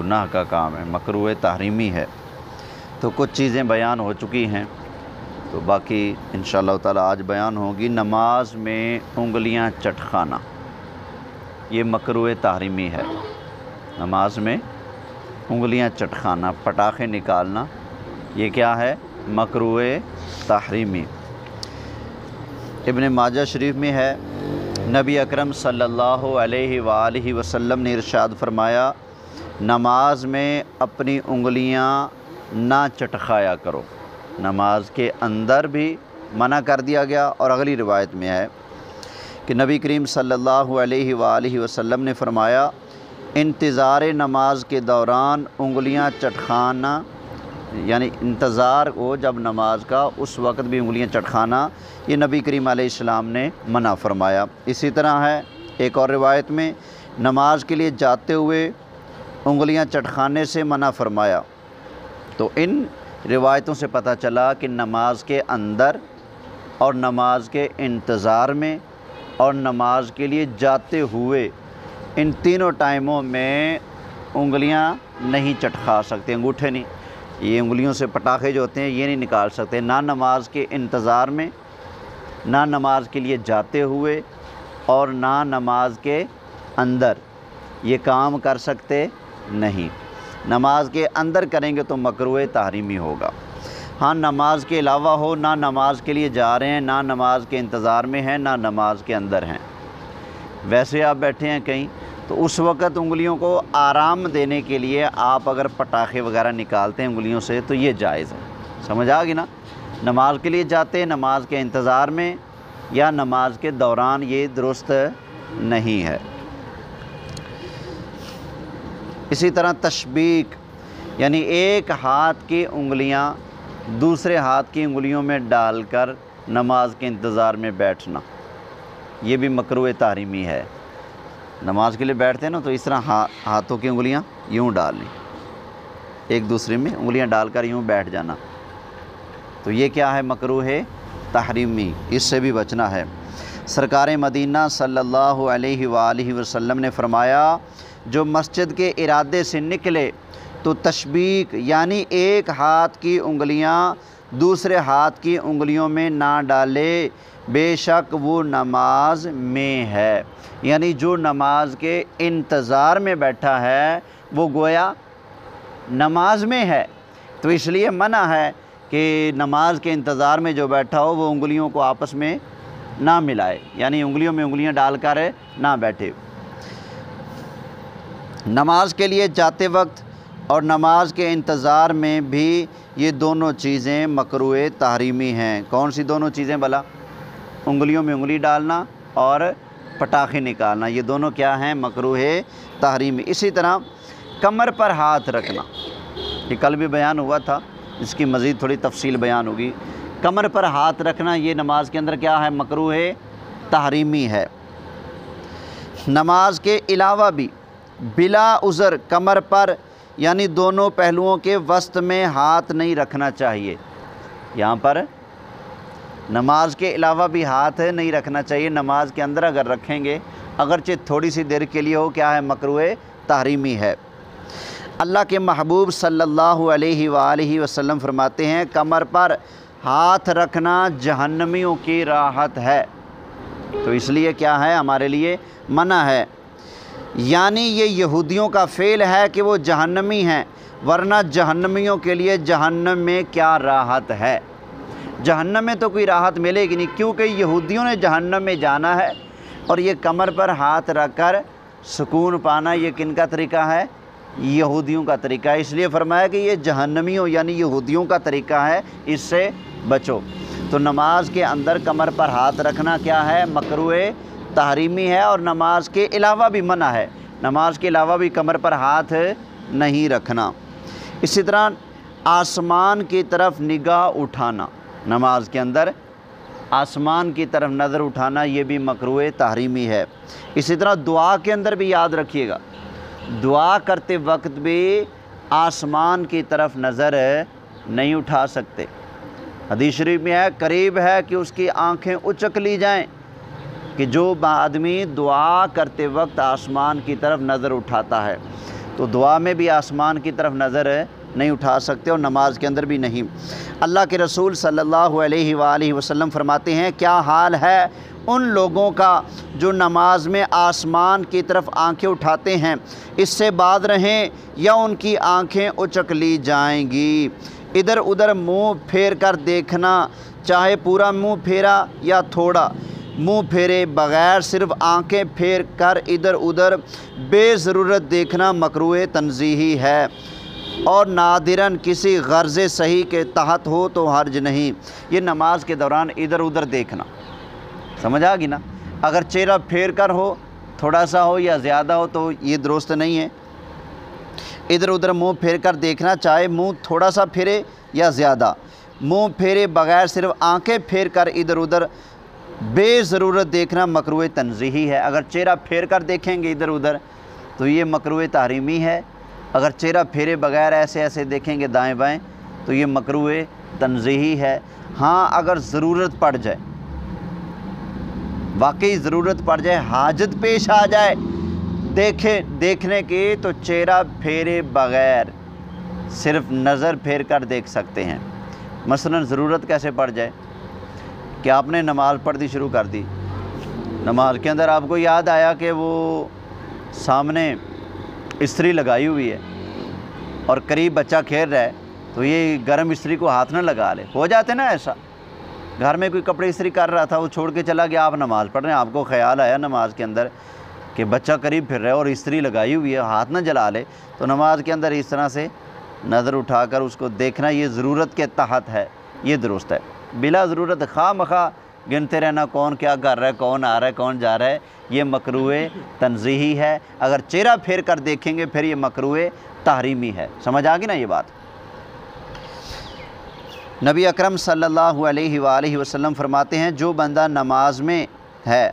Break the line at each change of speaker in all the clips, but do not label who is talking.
گناہ کا کام ہے، مکروہ تحریمی ہے۔ تو کچھ چیزیں بیان ہو چکی ہیں، تو باقی انشاءاللہ تعالی آج بیان ہوگی۔ نماز میں انگلیاں چٹخانا یہ مکروہ تحریمی ہے۔ نماز میں انگلیاں چٹخانا، پٹاخے نکالنا، یہ کیا ہے؟ مکروہ تحریمی۔ ابن ماجہ شریف میں ہے، نبی اکرم صلی اللہ علیہ وآلہ وسلم نے ارشاد فرمایا، نماز میں اپنی انگلیاں نہ چٹخایا کرو۔ نماز کے اندر بھی منع کر دیا گیا، اور اگلی روایت میں ہے کہ نبی کریم صلی اللہ علیہ وآلہ وسلم نے فرمایا، انتظار نماز کے دوران انگلیاں چٹخانا، یعنی انتظار ہو جب نماز کا اس وقت بھی انگلیاں چٹخانا، یہ نبی کریم علیہ السلام نے منع فرمایا۔ اسی طرح ہے ایک اور روایت میں، نماز کے لیے جاتے ہوئے انگلیاں چٹخانے سے منع فرمایا۔ تو ان روایتوں سے پتہ چلا کہ نماز کے اندر اور نماز کے انتظار میں اور نماز کے لیے جاتے ہوئے، ان تینوں ٹائموں میں انگلیاں نہیں چٹخا سکتے، انگوٹھے نہیں، یہ انگلیوں سے پٹاخے جو ہوتے ہیں یہ نہیں نکال سکتے، نہ نماز کے انتظار میں، نہ نماز کے لیے جاتے ہوئے، اور نہ نماز کے اندر یہ کام کر سکتے نہیں۔ نماز کے اندر کریں گے تو مکروہ تحریمی ہوگا۔ ہاں نماز کے علاوہ ہو، نہ نماز کے لیے جا رہے ہیں، نہ نماز کے انتظار میں ہیں، نہ نماز کے اندر ہیں، ویسے آپ بیٹھے ہیں کہیں، تو اس وقت انگلیوں کو آرام دینے کے لیے آپ اگر پٹاخے وغیرہ نکالتے ہیں انگلیوں سے تو یہ جائز ہے۔ سمجھ آ گئی نا؟ نماز کے لیے جاتے ہیں، نماز کے انتظار میں یا نماز کے دوران، یہ درست نہیں ہے۔ اسی طرح تشبیک، یعنی ایک ہاتھ کی انگلیاں دوسرے ہاتھ کی انگلیوں میں ڈال کر نماز کے انتظار میں بیٹھنا، یہ بھی مکروہ تحریمی ہے۔ نماز کے لیے بیٹھتے ہیں نا تو اس طرح ہاتھوں کی انگلیاں یوں ڈالنی، ایک دوسرے میں انگلیاں ڈال کر یوں بیٹھ جانا، تو یہ کیا ہے؟ مکروہ تحریمی، اس سے بھی بچنا ہے۔ سرکار مدینہ صلی اللہ علیہ وآلہ وسلم نے فرمایا، جو مسجد کے ارادے سے نکلے تو تشبیک یعنی ایک ہاتھ کی انگلیاں دوسرے ہاتھ کی انگلیوں میں نہ ڈالے، بے شک وہ نماز میں ہے۔ یعنی جو نماز کے انتظار میں بیٹھا ہے وہ گویا نماز میں ہے، تو اس لیے منع ہے کہ نماز کے انتظار میں جو بیٹھا ہو وہ انگلیوں کو آپس میں نہ ملائے، یعنی انگلیوں میں انگلیاں ڈال کر نہ بیٹھے۔ نماز کے لیے جاتے وقت اور نماز کے انتظار میں بھی یہ دونوں چیزیں مکروہ تحریمی ہیں۔ کون سی دونوں چیزیں بھلا؟ انگلیوں میں انگلی ڈالنا اور پٹاخے نکالنا، یہ دونوں کیا ہیں؟ مکروہ تحریمی۔ اسی طرح کمر پر ہاتھ رکھنا، یہ کل بھی بیان ہوا تھا، اس کی مزید تھوڑی تفصیل بیان ہوگی۔ کمر پر ہاتھ رکھنا یہ نماز کے اندر کیا ہے؟ مکروہ تحریمی ہے۔ نماز کے علاوہ بھی بلا عذر کمر پر یعنی دونوں پہلوؤں کے وسط میں ہاتھ نہیں رکھنا چاہیے۔ یہاں پر نماز کے علاوہ بھی ہاتھ نہیں رکھنا چاہیے، نماز کے اندر اگر رکھیں گے اگرچہ تھوڑی سی دیر کے لیے ہو، کیا ہے؟ مکروہ تحریمی ہے۔ اللہ کے محبوب صلی اللہ علیہ وآلہ وسلم فرماتے ہیں، کمر پر ہاتھ رکھنا جہنمیوں کی راحت ہے، تو اس لیے کیا ہے؟ ہمارے لیے منع ہے۔ یعنی یہ یہودیوں کا فعل ہے کہ وہ جہنمی ہیں، ورنہ جہنمیوں کے لیے جہنم میں کیا راحت ہے؟ جہنم میں تو کوئی راحت ملے گی نہیں، کیونکہ یہودیوں نے جہنم میں جانا ہے، اور یہ کمر پر ہاتھ رکھ کر سکون پانا یہ کن کا طریقہ ہے؟ یہودیوں کا طریقہ ہے۔ اس لیے فرمایا کہ یہ جہنمیوں یعنی یہودیوں کا طریقہ ہے، اس سے بچو۔ تو نماز کے اندر کمر پر ہاتھ رکھنا کیا ہے؟ مکروہ تحریمی ہے، اور نماز کے علاوہ بھی منع ہے، نماز کے علاوہ بھی کمر پر ہاتھ نہیں رکھنا۔ اسی طرح آسمان کی طرف نگاہ اٹھانا، نماز کے اندر آسمان کی طرف نظر اٹھانا یہ بھی مکروہ تحریمی ہے۔ اسی طرح دعا کے اندر بھی یاد رکھیے گا، دعا کرتے وقت بھی آسمان کی طرف نظر نہیں اٹھا سکتے۔ حدیث شریف میں ہے، قریب ہے کہ اس کی آنکھیں اچک لی جائیں، کہ جو آدمی دعا کرتے وقت آسمان کی طرف نظر اٹھاتا ہے۔ تو دعا میں بھی آسمان کی طرف نظر نہیں اٹھا سکتے اور نماز کے اندر بھی نہیں۔ اللہ کے رسول صلی اللہ علیہ وآلہ وسلم فرماتے ہیں کیا حال ہے ان لوگوں کا جو نماز میں آسمان کی طرف آنکھیں اٹھاتے ہیں، اس سے بعد رہیں یا ان کی آنکھیں اچک لی جائیں گی۔ ادھر ادھر منہ پھیر کر دیکھنا، چاہے پورا منہ پھیرا یا تھوڑا، منہ پھیرے بغیر صرف آنکھیں پھیر کر ادھر ادھر بے ضرورت دیکھنا مکروہ تنزیہی ہے، اور نادراً کسی غرض صحیح کے تحت ہو تو حرج نہیں۔ یہ نماز کے دوران ادھر ادھر دیکھنا، سمجھ آ گئی نا؟ اگر چہرہ پھیر کر ہو، تھوڑا سا ہو یا زیادہ ہو تو یہ درست نہیں ہے۔ ادھر ادھر منہ پھیر کر دیکھنا، چاہے منہ تھوڑا سا پھیرے یا زیادہ، منہ پھیرے بغیر صرف آنکھیں پھیر کر ادھر ادھر بے ضرورت دیکھنا مکروہ تنزیہی ہے۔ اگر چہرہ پھیر کر دیکھیں گے ادھر ادھر تو یہ مکروہ تحریمی ہے، اگر چہرہ پھیرے بغیر ایسے ایسے دیکھیں گے دائیں بائیں تو یہ مکروہ تنزیہی ہے۔ ہاں اگر ضرورت پڑ جائے، واقعی ضرورت پڑ جائے، حاجت پیش آ جائے دیکھنے کی، تو چہرہ پھیرے بغیر صرف نظر پھیر کر دیکھ سکتے ہیں۔ مثلا ضرورت کیسے پڑ جائے کہ آپ نے نماز پڑھنی شروع کر دی، نماز کے اندر آپ کو یاد آیا کہ وہ سامنے استری لگائی ہوئی ہے اور قریب بچہ کھیل رہا ہے، تو یہ گرم استری کو ہاتھ نہ لگا لے، ہو جاتے نا ایسا۔ گھر میں کوئی کپڑے استری کر رہا تھا، وہ چھوڑ کے چلا گیا، آپ نماز پڑھ رہے ہیں، آپ کو خیال آیا نماز کے اندر کہ بچہ قریب پھر رہا ہے اور استری لگائی ہوئی ہے، ہاتھ نہ جلا لے، تو نماز کے اندر اس طرح سے نظر اٹھا کر اس کو دیکھنا یہ ضرورت کے تحت ہے، یہ درست ہے۔ بلا ضرورت خواہ مخواہ گنتے رہنا کون کیا کر رہا ہے، کون آ رہا ہے، کون جا رہا ہے، یہ مکروہ تنزیہی ہے۔ اگر چہرہ پھیر کر دیکھیں گے پھر یہ مکروہ تحریمی ہے۔ سمجھ آ گئی نا یہ بات؟ نبی اکرم صلی اللہ علیہ وآلہ وسلم فرماتے ہیں جو بندہ نماز میں ہے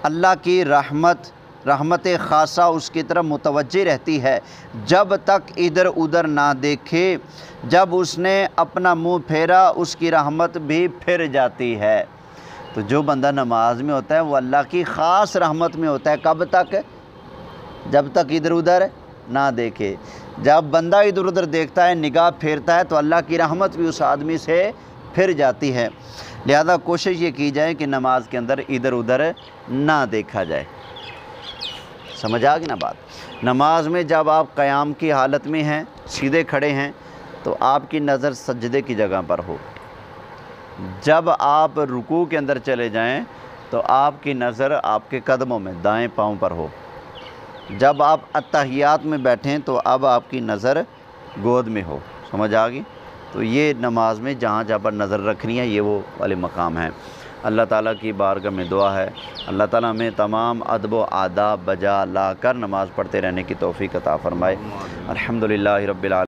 اللہ کی رحمت خاصہ اس کی طرف متوجہ رہتی ہے جب تک ادھر ادھر نہ دیکھے، جب اس نے اپنا منہ پھیرا اس کی رحمت بھی پھر جاتی ہے۔ تو جو بندہ نماز میں ہوتا ہے وہ اللہ کی خاص رحمت میں ہوتا ہے، کب تک؟ جب تک ادھر ادھر نہ دیکھے۔ جب بندہ ادھر ادھر دیکھتا ہے، نگاہ پھیرتا ہے، تو اللہ کی رحمت بھی اس آدمی سے پھر جاتی ہے۔ لہذا کوشش یہ کی جائے کہ نماز کے اندر ادھر ادھر نہ دیکھا جائے۔ سمجھ آ گئی نا بات؟ نماز میں جب آپ قیام کی حالت میں ہیں، سیدھے کھڑے ہیں، تو آپ کی نظر سجدے کی جگہ پر ہو۔ جب آپ رکوع کے اندر چلے جائیں تو آپ کی نظر آپ کے قدموں میں دائیں پاؤں پر ہو۔ جب آپ اتحیات میں بیٹھیں تو اب آپ کی نظر گود میں ہو۔ سمجھ آ گئی؟ تو یہ نماز میں جہاں پر نظر رکھنی ہے یہ وہ والے مقام ہیں۔ اللہ تعالیٰ کی بارگاہ میں دعا ہے اللہ تعالیٰ ہمیں تمام ادب و آداب بجا لا کر نماز پڑھتے رہنے کی توفیق عطا فرمائے۔ الحمدللہ رب العالمین۔